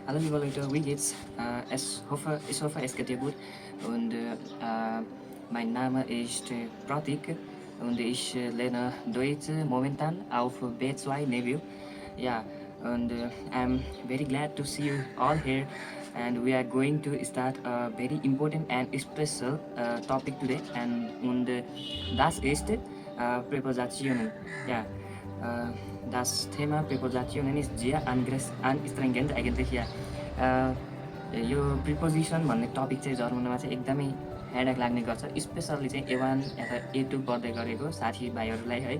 Hallo liebe Leute, wie geht's? Ich hoffe, es geht dir gut. Und mein Name ist Pratik und ich lerne Deutsch momentan auf B2 Niveau. Yeah, and I'm very glad to see you all here. And we are going to start a very important and special topic today. Und das ist Präpositionen. Ja, das Thema Präpositionen ist sehr anstrengend eigentlich, ja. यो preposition भन्ने topic चाहिँ जर्मनमा चाहिँ एकदमै headache लाग्ने गर्छ, specially चाहिँ A1 अथवा A2 पढ्दै गरेको साथीभाइहरूलाई है।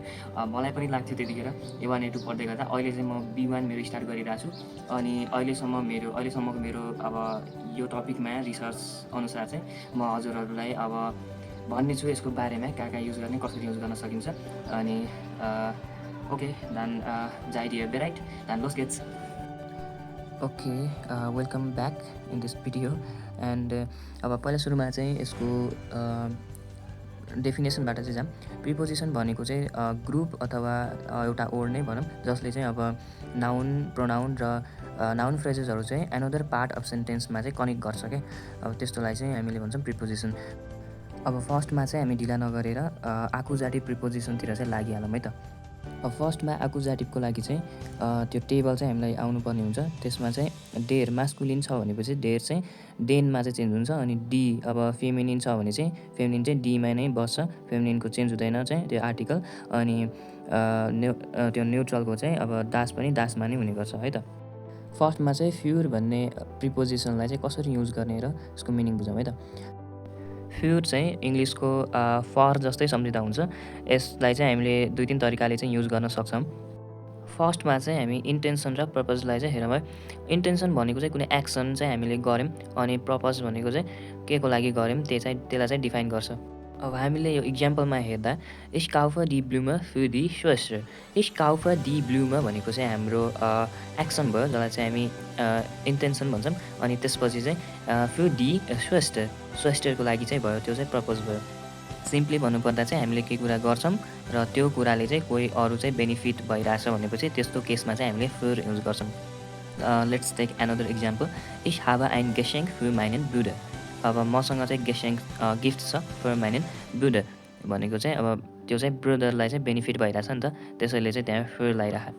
मलाई पनि लाग्थ्यो त्यतिखेर A1 A2 पढ्दै गर्दा। अहिले चाहिँ म B1 मेरो स्टार्ट गरिरहेको छु अनि अहिलेसम्मको मेरो अब यो टपिकमा रिसर्च अनुसार चाहिँ म हजुरहरूलाई अब भन्ने छु यसको बारेमा कहाँ युज गर्ने, कसरी युज गर्न सकिन्छ। अनि okay, dan seid ihr bereit? Dann los geht's. Okay, welcome back in this video. And अब पहिला सुरुमा चाहिँ यसको डेफिनेसनबाट चाहिँ जाम। प्रिपोजिसन भनेको चाहिँ ग्रुप अथवा एउटा वर्ड नै भनौँ जसले चाहिँ अब नाउन, प्रोनाउन र नाउन फ्रेजेसहरू चाहिँ एनदर पार्ट अफ सेन्टेन्समा चाहिँ कनेक्ट गर्छ क्या। अब त्यस्तोलाई चाहिँ हामीले भन्छौँ प्रिपोजिसन। अब फर्स्टमा चाहिँ हामी ढिला नगरेर आकुजाटिभ प्रिपोजिसनतिर चाहिँ लागिहालौँ है त। अब फर्स्टमा आकुजाटिभको लागि चाहिँ त्यो टेबल चाहिँ हामीलाई आउनुपर्ने हुन्छ। त्यसमा चाहिँ डेर मास्कुलिन छ भनेपछि डेर चाहिँ डेनमा चाहिँ चेन्ज हुन्छ। अनि डी अब फेमिनिन छ भने चाहिँ फेमिनिन चाहिँ डीमा नै बस्छ, फेमिनिनको चेन्ज हुँदैन चाहिँ त्यो आर्टिकल। अनि त्यो न्युट्रलको चाहिँ अब दास पनि दासमा नै हुने गर्छ है त। फर्स्टमा चाहिँ फ्युर भन्ने प्रिपोजिसनलाई चाहिँ कसरी युज गर्ने र यसको मिनिङ बुझौँ है त। फ्युर चाहिँ इङ्ग्लिसको फर जस्तै सम्झिँदा हुन्छ। यसलाई चाहिँ हामीले 2-3 तरिकाले चाहिँ युज गर्न सक्छौँ। फर्स्टमा चाहिँ हामी इन्टेन्सन र पर्पजलाई चाहिँ हेरौँ है। इन्टेन्सन भनेको चाहिँ कुनै एक्सन चाहिँ हामीले गऱ्यौँ, अनि पर्पज भनेको चाहिँ के को लागि गऱ्यौँ त्यसलाई चाहिँ डिफाइन गर्छ। अब हामीले यो इक्जाम्पलमा हेर्दा Ich kaufe die Blume für die Schwester। Ich kaufe die Blume भनेको चाहिँ हाम्रो एक्सन भयो, जसलाई चाहिँ हामी इन्टेन्सन भन्छौँ। अनि त्यसपछि चाहिँ für die Schwester, स्वेस्टरको लागि चाहिँ भयो, त्यो चाहिँ पर्पज भयो। सिम्पली भन्नुपर्दा चाहिँ हामीले केही कुरा गर्छौँ र त्यो कुराले चाहिँ कोही अरू चाहिँ बेनिफिट भइरहेछ भनेपछि त्यस्तो केसमा चाहिँ हामीले für युज गर्छौँ। Let's take another example. Ich habe ein Geschenk für meinen Bruder। अब मसँग चाहिँ गेसेङ गिफ्ट छ फर माइनेन ब्रुडर भनेको चाहिँ अब त्यो चाहिँ ब्रुदरलाई चाहिँ बेनिफिट भइरहेछ नि त, त्यसैले चाहिँ त्यहाँ फ्युर लगाइराख।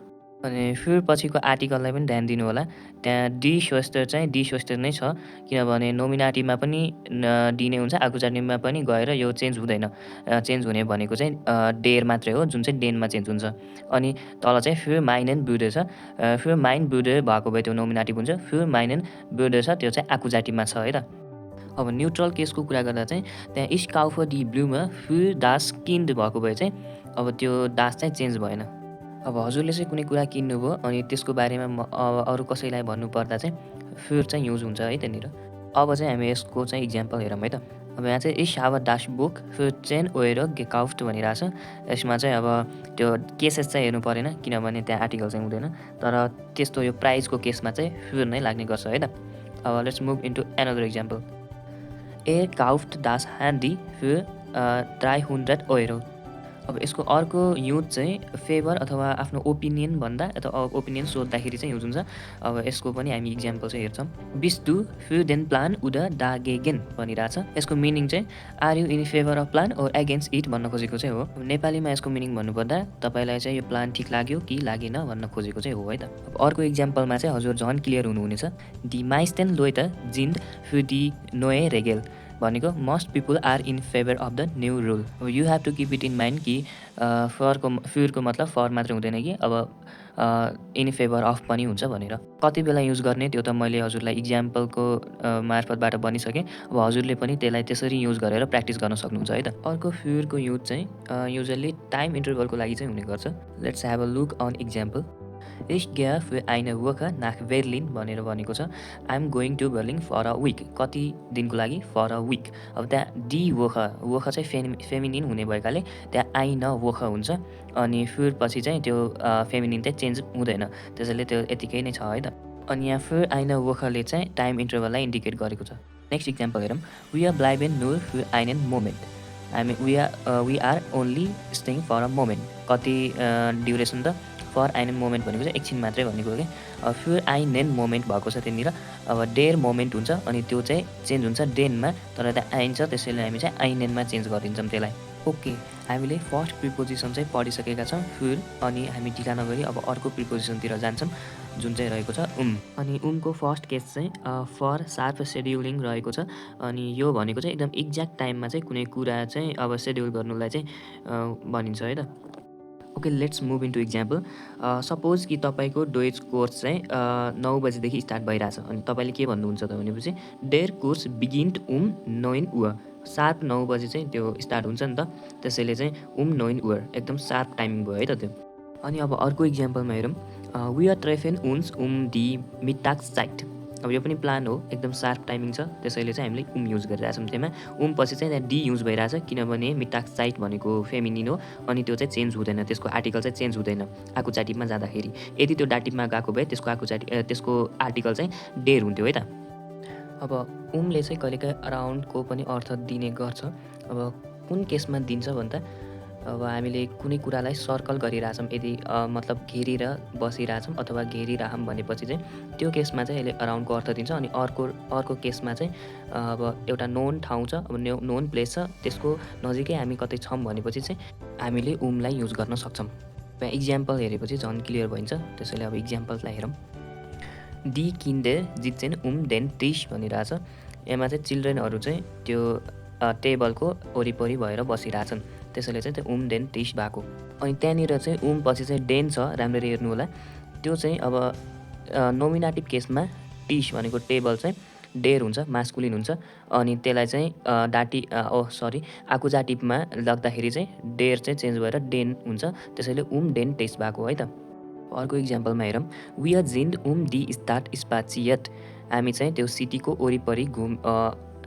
अनि फ्युर पछिको आर्टिकललाई पनि ध्यान दिनु होला। त्यहाँ डी स्वेस्टर चाहिँ डी स्वेस्टर नै छ, किनभने नोमिनाटीमा पनि डी नै हुन्छ, आकुजाटिभमा पनि गएर यो चेन्ज हुँदैन। चेन्ज हुने भनेको चाहिँ डेर मात्रै हो, जुन चाहिँ डेनमा चेन्ज हुन्छ। अनि तल चाहिँ फ्युर माइनेन ब्रुडर छ। फ्युर माइन ब्रुडर भएको भए त्यो नोमिनाटिभ हुन्छ, फ्युर माइनेन ब्रुडर छ त्यो चाहिँ आकुजाटिभमा छ है त। अब न्युट्रल केसको कुरा गर्दा चाहिँ त्यहाँ Ich kaufe die Blume für das Kind भएको भए चाहिँ अब त्यो दास चाहिँ चेन्ज भएन। अब हजुरले चाहिँ कुनै कुरा किन्नुभयो अनि त्यसको बारेमा अरू कसैलाई भन्नुपर्दा चाहिँ फ्युर चाहिँ युज हुन्छ है त्यहाँनिर। अब चाहिँ हामी यसको चाहिँ इक्जाम्पल हेरौँ है त। अब यहाँ चाहिँ Ich habe das Buch für 10 Euro gekauft भनिरहेछ। यसमा चाहिँ अब त्यो केसेस चाहिँ हेर्नु परेन, किनभने त्यहाँ आर्टिकल चाहिँ हुँदैन, तर त्यस्तो यो प्राइजको केसमा चाहिँ फ्युर नै लाग्ने गर्छ है त। अब let's move into another example. kauft das Handy für 300 Euro। अब यसको अर्को युज चाहिँ फेभर अथवा आफ्नो ओपिनियन भन्दा अथवा ओपिनियन सोद्धाखेरि चाहिँ युज हुन्छ। अब यसको पनि हामी इक्जाम्पल चाहिँ हेर्छौँ। Bist du für den Plan oder dagegen भनिरहेछ। यसको मिनिङ चाहिँ are you in favour of plan or against it भन्न खोजेको चाहिँ हो। नेपालीमा यसको मिनिङ भन्नुपर्दा तपाईँलाई चाहिँ यो प्लान ठिक लाग्यो कि लागेन भन्न खोजेको चाहिँ हो है त। अब अर्को इक्जाम्पलमा चाहिँ हजुर झन् क्लियर हुनुहुनेछ। Die meisten Leute sind für die neue Regel भनेको most people are in favor of the new rule। अब you have to keep it in mind कि फ्युरको मतलब फर मात्र हुँदैन कि अब इन फेभर अफ पनि हुन्छ भनेर। कति बेला युज गर्ने त्यो त मैले हजुरलाई इक्जाम्पलको मार्फतबाट भनिसकेँ। अब हजुरले पनि त्यसलाई त्यसरी युज गरेर प्र्याक्टिस गर्न सक्नुहुन्छ है त। अर्को फ्युरको युज चाहिँ युजली टाइम इन्टरभलको लागि चाहिँ हुने गर्छ। Let's have a look on example. Ich gehe für eine Woche nach Berlin भनेर भनेको छ। I'm going to Berlin for a week। कति दिनको लागि? for a week। अब त्यहाँ डी वोख चाहिँ फेमिनिन हुने भएकाले त्यहाँ आइन वोख हुन्छ। अनि फिर पछि चाहिँ त्यो फेमिनिन चाहिँ चेन्ज हुँदैन, त्यसैले त्यो यतिकै नै छ है त। अनि यहाँ फिर आइन वोखले चाहिँ टाइम इन्टरभललाई इन्डिकेट गरेको छ। नेक्स्ट इक्जाम्पल हेरौँ। We are bleiben nur für einen Moment। हामी we are only staying for a moment। कति ड्युरेसन त? फर आइनेन मोमेन्ट भनेको चाहिँ एकछिन मात्रै भनेको हो कि फ्युर आइनेन मोमेन्ट भएको छ त्यहाँनिर अब डेर मोमेन्ट हुन्छ अनि त्यो चाहिँ चेन्ज हुन्छ डेनमा तर त्यहाँ आइन छ त्यसैले हामी चाहिँ आइनेनमा चेन्ज गरिदिन्छौँ त्यसलाई ओके हामीले फर्स्ट प्रिपोजिसन चाहिँ पढिसकेका छौँ फ्युल अनि हामी ढिला नगरी अब अर्को प्रिपोजिसनतिर जान्छौँ जुन चाहिँ रहेको छ अनि उमको फर्स्ट केस चाहिँ फर सार्प सेड्युलिङ रहेको छ अनि यो भनेको चाहिँ एकदम एक्ज्याक्ट टाइममा चाहिँ कुनै कुरा चाहिँ अब सेड्युल गर्नुलाई चाहिँ भनिन्छ है त okay let's move into example suppose कि तपाईँको डोइज कोर्स चाहिँ 9 बजीदेखि स्टार्ट भइरहेछ अनि तपाईँले के भन्नुहुन्छ त भनेपछि डेयर कोर्स बिगिन्ड 9 शार्प 9 बजी चाहिँ त्यो स्टार्ट हुन्छ नि त त्यसैले चाहिँ 9 एकदम शार्प टाइमिङ भयो है त त्यो अनि अब अर्को इक्जाम्पलमा हेरौँ वी आर ट्रेफेन उन्स डी मिटाक साइट अब यो पनि प्लान हो एकदम शार्प टाइमिङ छ त्यसैले चाहिँ हामीले युज गरिरहेछौँ त्यसमा पछि चाहिँ त्यहाँ डी युज भइरहेछ किनभने मिटाक साइट भनेको फेमिनिन हो अनि त्यो चाहिँ चेन्ज हुँदैन त्यसको आर्टिकल चाहिँ चेन्ज हुँदैन आकुचाटीमा जाँदाखेरि यदि त्यो डाटिपमा गएको भए त्यसको आर्टिकल चाहिँ डेर हुन्थ्यो है त अब उमले चाहिँ कहिलेकाहीँ अराउन्डको पनि अर्थ दिने गर्छ अब कुन केसमा दिन्छ भन्दा अब हामीले कुनै कुरालाई सर्कल गरिरहेछौँ यदि मतलब घेरेर बसिरहेछौँ अथवा घेरिरहौँ भनेपछि चाहिँ त्यो केसमा चाहिँ यसले अराउन्डको अर्थ दिन्छ अनि अर्को केसमा चाहिँ अब एउटा नोन ठाउँ छ अब नोन प्लेस छ त्यसको नजिकै हामी कतै छौँ भनेपछि चाहिँ हामीले उमलाई युज गर्न सक्छौँ इक्जाम्पल हेरेपछि झन् क्लियर भइन्छ त्यसैले अब इक्जाम्पल्सलाई हेरौँ डी किन्डेर जित्सेन देन टिस भनिरहेछ यसमा चाहिँ चिल्ड्रेनहरू चाहिँ त्यो टेबलको वरिपरि भएर बसिरहेछन् त्यसैले चाहिँ त्यो देन टिस भएको अनि त्यहाँनिर चाहिँ पछि चाहिँ डेन छ राम्ररी हेर्नु होला त्यो चाहिँ अब नोमिनेटिभ केसमा टिस भनेको टेबल चाहिँ डेर हुन्छ मास्कुलिन हुन्छ अनि त्यसलाई चाहिँ आकुजाटिपमा लग्दाखेरि चाहिँ डेर चाहिँ चेन्ज भएर डेन हुन्छ त्यसैले डेन टेस्ट भएको है त अर्को इक्जाम्पलमा हेरौँ वी आर जिन्ड डी स्टार्ट स्पाचियट हामी चाहिँ त्यो सिटीको वरिपरि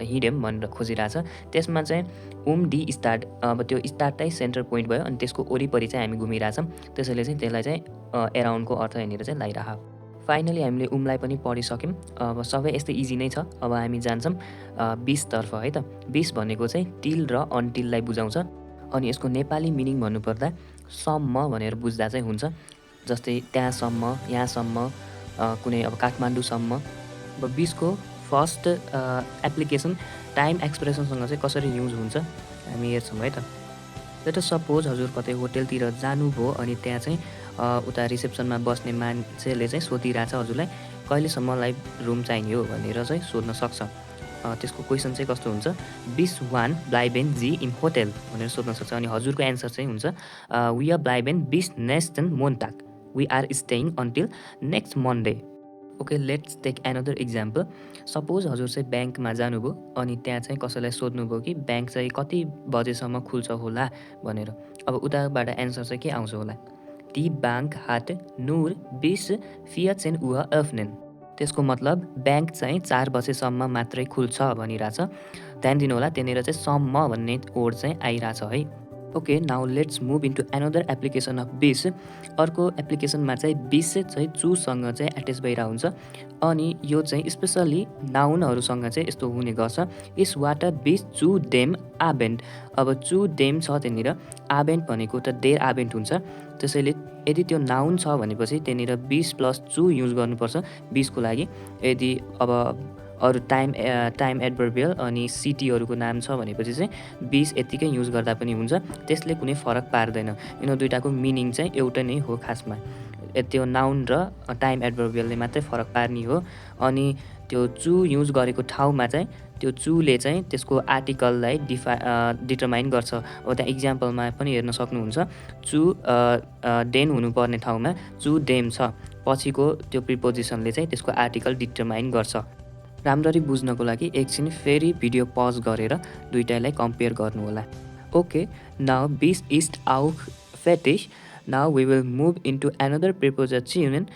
हिँड्यौँ भनेर खोजिरहेछ त्यसमा चाहिँ डी स्टार्ट अब त्यो स्टार्टै सेन्टर पोइन्ट भयो अनि त्यसको वरिपरि चाहिँ हामी घुमिरहेछौँ त्यसैले चाहिँ त्यसलाई चाहिँ एराउन्डको अर्थ यहाँनिर चाहिँ लगाइरह फाइनली हामीले उमलाई पनि पढिसक्यौँ अब सबै यस्तै इजी नै छ अब हामी जान्छौँ 20तर्फ है त 20 भनेको चाहिँ टिल र अनटिललाई बुझाउँछ अनि यसको नेपाली मिनिङ भन्नुपर्दा सम्म भनेर बुझ्दा चाहिँ हुन्छ जस्तै त्यहाँसम्म यहाँसम्म कुनै अब काठमाडौँसम्म अब 20को फर्स्ट एप्लिकेसन टाइम एक्सप्रेसनसँग चाहिँ कसरी युज हुन्छ हामी हेर्छौँ है त लेट अस सपोज हजुर कतै होटेलतिर जानुभयो अनि त्यहाँ चाहिँ उता रिसेप्सनमा बस्ने मान्छेले चाहिँ सोधिरहेछ हजुरलाई कहिलेसम्मलाई रुम चाहिने हो भनेर चाहिँ सोध्न सक्छ त्यसको क्वेसन चाहिँ कस्तो हुन्छ 21 ब्लाइबेन जी इन होटेल भनेर सोध्न सक्छ अनि हजुरको एन्सर चाहिँ हुन्छ वी आर ब्लाइबेन 20 नेक्स्ट मोन्टाक we are staying until next Monday okay let's take another example suppose हजुर चाहिँ ब्याङ्कमा जानुभयो अनि त्यहाँ चाहिँ कसैलाई सोध्नुभयो कि ब्याङ्क चाहिँ कति बजेसम्म खुल्छ होला भनेर अब उताबाट एन्सर चाहिँ के आउँछ होला टी ब्याङ्क हाट नूर 20 14 उह अफनेन त्यसको मतलब ब्याङ्क चाहिँ 4 बजेसम्म मात्रै खुल्छ भनिरहेछ ध्यान दिनु होला त्यहाँनिर चाहिँ सम्म भन्ने वर्ड चाहिँ आइरहेछ है okay now let's move into another application of 20 अर्को एप्लिकेसनमा चाहिँ 20 चाहिँ चूसँग चाहिँ एट्याच भइरहेको हुन्छ अनि यो चाहिँ स्पेसल्ली नाउनहरूसँग चाहिँ यस्तो हुने गर्छ इस वाटर 20 चू डेम आबेन्ट अब चू डेम छ त्यहाँनिर आबेन्ट भनेको त डेर आबेन्ट हुन्छ त्यसैले यदि त्यो नाउन छ भनेपछि त्यहाँनिर 20 प्लस चू युज गर्नुपर्छ 20 को लागि यदि अब अरू टाइम एडभर्बियल अनि सिटीहरूको नाम छ भनेपछि चाहिँ 20 यत्तिकै युज गर्दा पनि हुन्छ त्यसले कुनै फरक पार्दैन यिनीहरू दुईटाको मिनिङ चाहिँ एउटै नै हो खासमा त्यो नाउन र टाइम एडभर्बियलले मात्रै फरक पार्ने हो अनि त्यो चू युज गरेको ठाउँमा चाहिँ त्यो चूले चाहिँ त्यसको आर्टिकललाई डिटरमाइन गर्छ अब त्यहाँ इक्जाम्पलमा पनि हेर्न सक्नुहुन्छ चू डेन हुनुपर्ने ठाउँमा चू डेम छ पछिको त्यो प्रिपोजिसनले चाहिँ त्यसको आर्टिकल डिटरमाइन गर्छ राम्ररी बुझ्नको लागि एकछिन फेरि भिडियो पज गरेर दुईटालाई कम्पेयर गर्नु होला ओके नाउ 20 इस्ट आउ फेटिश now we will move into another preposition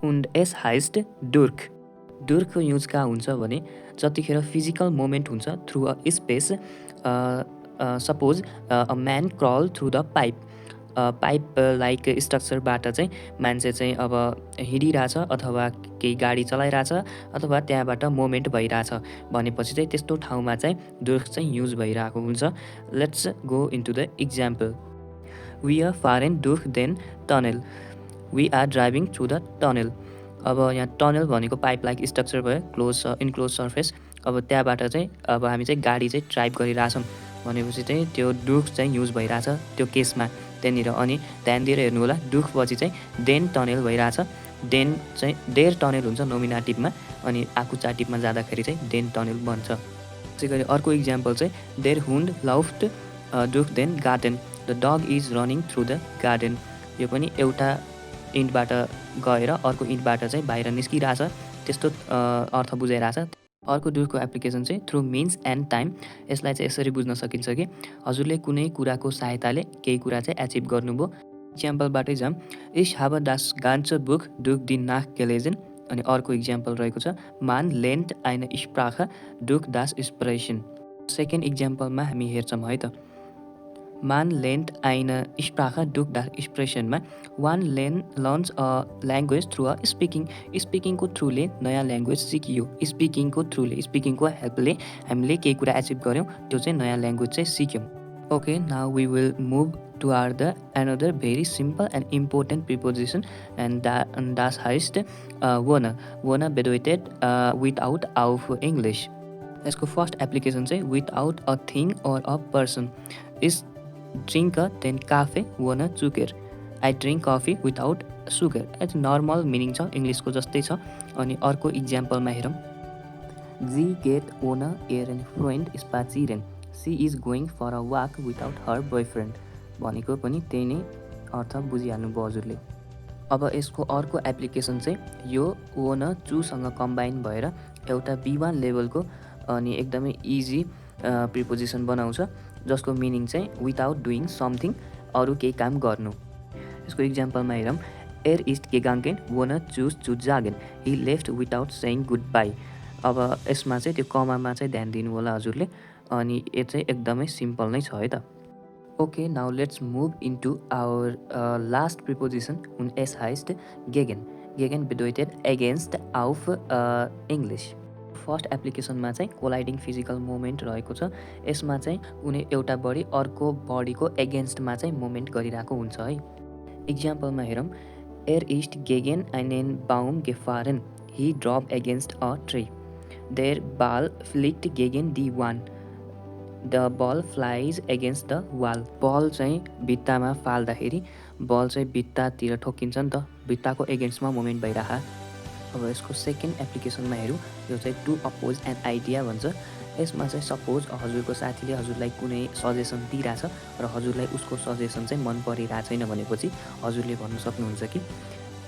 उन्ड एस हाइस्ट डुर्कको युज कहाँ हुन्छ भने जतिखेर फिजिकल मोमेन्ट हुन्छ through a space suppose a man crawl through the pipe like स्ट्रक्चरबाट चाहिँ मान्छे चाहिँ अब हिँडिरहेछ अथवा केही गाडी चलाइरहेछ अथवा त्यहाँबाट मोमेन्ट भइरहेछ भनेपछि चाहिँ त्यस्तो ठाउँमा चाहिँ डुर्क चाहिँ युज भइरहेको हुन्छ let's go into the example वी आर फार एन्ड डुर्क देन टनल we are driving through the tunnel. अब यहाँ टनल भनेको पाइप लाइक स्ट्रक्चर भयो, क्लोज इन्क्लोज सर्फेस। अब त्यहाँबाट चाहिँ अब हामी चाहिँ गाडी चाहिँ ड्राइभ गरिरहेछौँ भनेपछि चाहिँ त्यो डुख चाहिँ युज भइरहेछ त्यो केसमा त्यहाँनिर। अनि ध्यान दिएर हेर्नु होला, डुखपछि चाहिँ देन टनल भइरहेछ। देन चाहिँ डेर टनल हुन्छ नोमिनाटिभमा, अनि आकुचाटिभमा जाँदाखेरि चाहिँ देन टनल बन्छ। त्यसै गरी अर्को इक्जाम्पल चाहिँ देयर हुन्ड लाउफ्ड डुख देन गार्डन, the dog is running through the garden. यो पनि एउटा इन्टबाट गएर अर्को इन्टबाट चाहिँ बाहिर निस्किरहेछ त्यस्तो अर्थ बुझाइरहेछ। अर्को डुखको एप्लिकेसन चाहिँ थ्रु मिन्स एन्ड टाइम। यसलाई चाहिँ यसरी बुझ्न सकिन्छ कि हजुरले कुनै कुराको सहायताले केही कुरा चाहिँ एचिभ गर्नुभयो। इक्जाम्पलबाटै जाऊँ, इस हाब दास गान्च बुक डुख दि नाक गेलेजन। अनि अर्को इक्जाम्पल रहेको छ मान लेन्ट आइन स्प्राख डुख दास इन्सपिरेसन। सेकेन्ड इक्जाम्पलमा हामी हेर्छौँ है त, मान लेन्ट आइन स्प्राख डुख दास इन्सपिरेसनमा one learns a language through a स्पिकिङको थ्रुले नयाँ ल्याङ्ग्वेज सिकियो। स्पिकिङको हेल्पले हामीले केही कुरा एचिभ गऱ्यौँ, त्यो चाहिँ नयाँ ल्याङ्ग्वेज चाहिँ सिक्यौँ। Okay, now we will move toward the another very simple and important preposition, and das heißt ohne bedeutet without auf English. यसको फर्स्ट एप्लिकेसन चाहिँ without a thing or a person. is drink then cafe ohne Zucker. I drink coffee without sugar. As normal meaning छ, इङ्ग्लिसको जस्तै छ। अनि अर्को इक्जाम्पलमा हेरौँ, जी गेट ohne ihren Freund spazieren. She is going for a walk without her boyfriend. भनेको पनि त्यही नै अर्थ बुझिहाल्नुभयो हजुरले। अब यसको अर्को एप्लिकेसन चाहिँ यो ओ न चुसँग कम्बाइन भएर एउटा B1 लेभलको अनि एकदमै इजी प्रिपोजिसन बनाउँछ, जसको मिनिङ चाहिँ विदाउट डुइङ समथिङ, अरू केही काम गर्नु। यसको इक्जाम्पलमा हेरौँ, एर इस्ट गेगाङ्गेन वो न चुज चु जागेन, he left without saying goodbye. अब यसमा चाहिँ त्यो कमामा चाहिँ ध्यान दिनु होला हजुरले, अनि यो चाहिँ एकदमै सिम्पल नै छ है त। Okay, now let's move into our last preposition und es heißt gegen. Gegen bedeutet against auf English. First एप्लिकेसनमा चाहिँ कोलाइडिङ फिजिकल मुभमेन्ट रहेको छ। यसमा चाहिँ कुनै एउटा बडी अर्को बडीको एगेन्स्टमा चाहिँ मुभमेन्ट गरिरहेको हुन्छ है। इक्जाम्पलमा हेरौँ, एर east गेगेन einen Baum gefahren, he dropped against a tree. Der Ball fliegt gegen die Wand. The ball flies against the wall. Ball चाहिँ भित्तामा फाल्दाखेरि बल चाहिँ भित्तातिर ठोकिन्छ नि त, भित्ताको एगेन्स्टमा मुभमेन्ट भइरह। अब यसको सेकेन्ड एप्लिकेसनमा हेरौँ, यो चाहिँ टु अपोज एन आइडिया भन्छ। यसमा चाहिँ सपोज हजुरको साथीले हजुरलाई कुनै सजेसन दिइरहेछ र हजुरलाई उसको सजेसन चाहिँ मन परिरहेको छैन भनेपछि हजुरले भन्नु सक्नुहुन्छ कि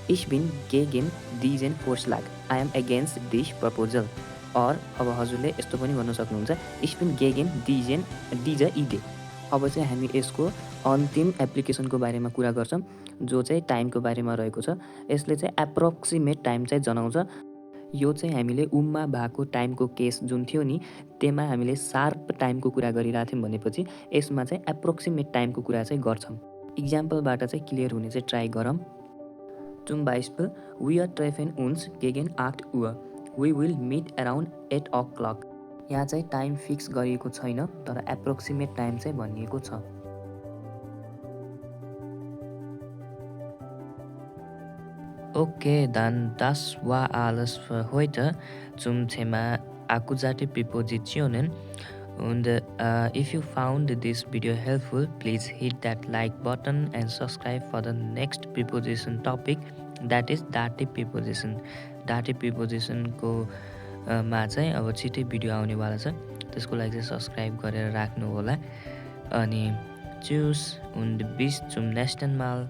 इस बिन गेगेन दिजेन फोर्सलाग, I am against this proposal. और अब हजुरले यस्तो पनि भन्न सक्नुहुन्छ, स्पिन गेगेन डिज इडे। अब चाहिँ हामी यसको अन्तिम एप्लिकेसनको बारेमा कुरा गर्छौँ, जो चाहिँ टाइमको बारेमा रहेको छ। यसले चाहिँ एप्रोक्सिमेट टाइम चाहिँ जनाउँछ। यो चाहिँ हामीले उममा भएको टाइमको केस जुन थियो नि, त्यसमा हामीले सार्प टाइमको कुरा गरिरहेको थियौँ भनेपछि यसमा चाहिँ एप्रोक्सिमेट टाइमको कुरा चाहिँ गर्छौँ। इक्जाम्पलबाट चाहिँ क्लियर हुने चाहिँ ट्राई गरौँ। zum Beispiel, wir treffen uns gegen 8 Uhr. We will meet around 8 o'clock. यहाँ चाहिँ टाइम फिक्स गरिएको छैन, तर एप्रोक्सिमेट टाइम चाहिँ भनिएको छ। Okay, dann das war alles für heute zum Thema Akkusative Präpositionen. Und if you found this video helpful, please hit that like button and subscribe for the next preposition topic, that is dative preposition. Dative preposition को मा चाहिँ अब छिटै video आउनेवाला छ, त्यसको लागि चाहिँ सब्सक्राइब गरेर राख्नु होला। अनि चुस und bis zum nächsten Mal.